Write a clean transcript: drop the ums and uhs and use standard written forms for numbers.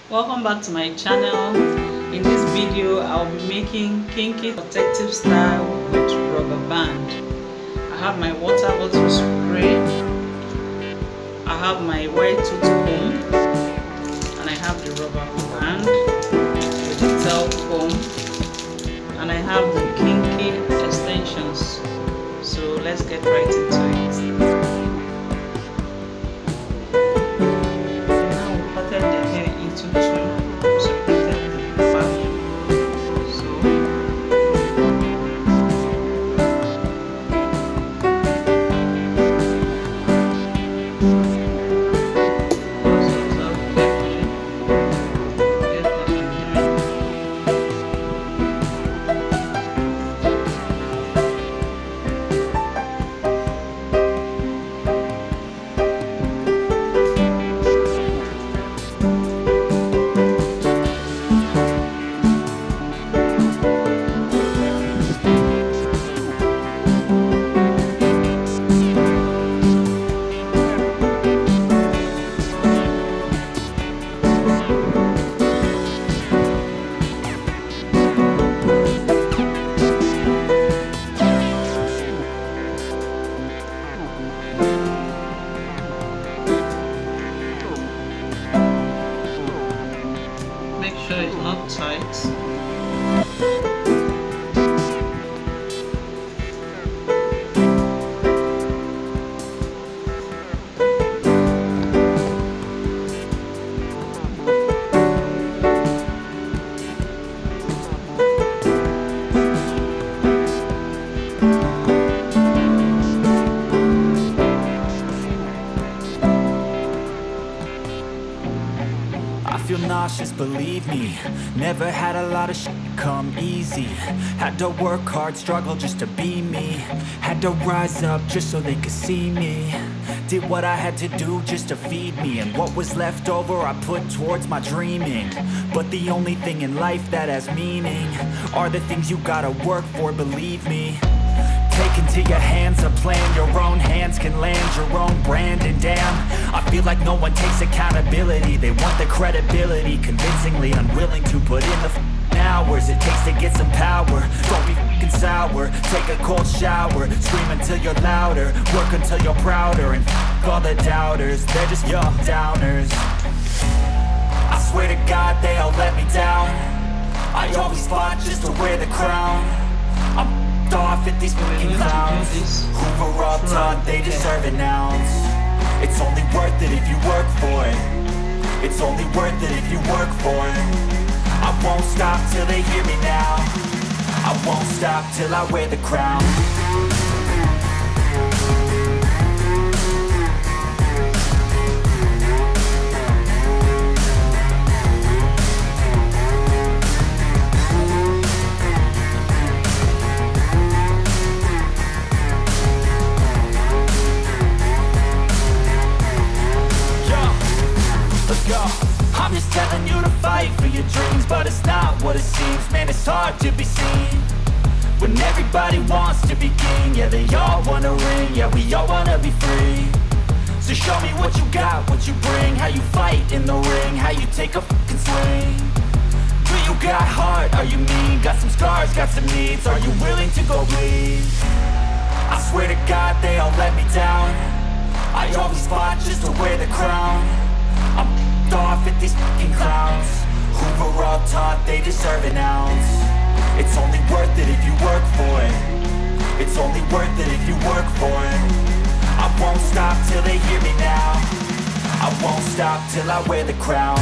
Welcome back to my channel. In this video I'll be making kinky protective style with rubber band. I have my water bottle spray, I have my white tooth comb, and I have the rubber band with the tail comb, and I have the kinky extensions. So let's get right into it. Make sure it's not tight. Feel nauseous, believe me. Never had a lot of shit come easy. Had to work hard, struggle just to be me. Had to rise up just so they could see me. Did what I had to do just to feed me, and what was left over I put towards my dreaming. But the only thing in life that has meaning are the things you gotta work for, believe me. Take into your hands a plan, your own hands can land your own brand. And damn, I feel like no one takes accountability. They want the credibility, convincingly unwilling to put in the hours it takes to get some power. Don't be f***ing sour, take a cold shower, scream until you're louder, work until you're prouder, and f*** all the doubters, they're just your downers. I swear to God they all let me down. I always fought just to wear the crown. I'm off at these fucking clowns who were all taught they deserve an ounce. It's only worth it if you work for it. It's only worth it if you work for it. I won't stop till they hear me now. I won't stop till I wear the crown. I'm just telling you to fight for your dreams, but it's not what it seems. Man, it's hard to be seen when everybody wants to be king. Yeah, they all wanna ring, yeah, we all wanna be free. So show me what you got, what you bring, how you fight in the ring, how you take a fucking swing. Do you got heart, are you mean? Got some scars, got some needs, are you willing to go bleed? I swear to God they all let me down. I always fought just to wear the crown. I'm off at these fucking clowns who were all taught they deserve an ounce. It's only worth it if you work for it. It's only worth it if you work for it. I won't stop till they hear me now. I won't stop till I wear the crown.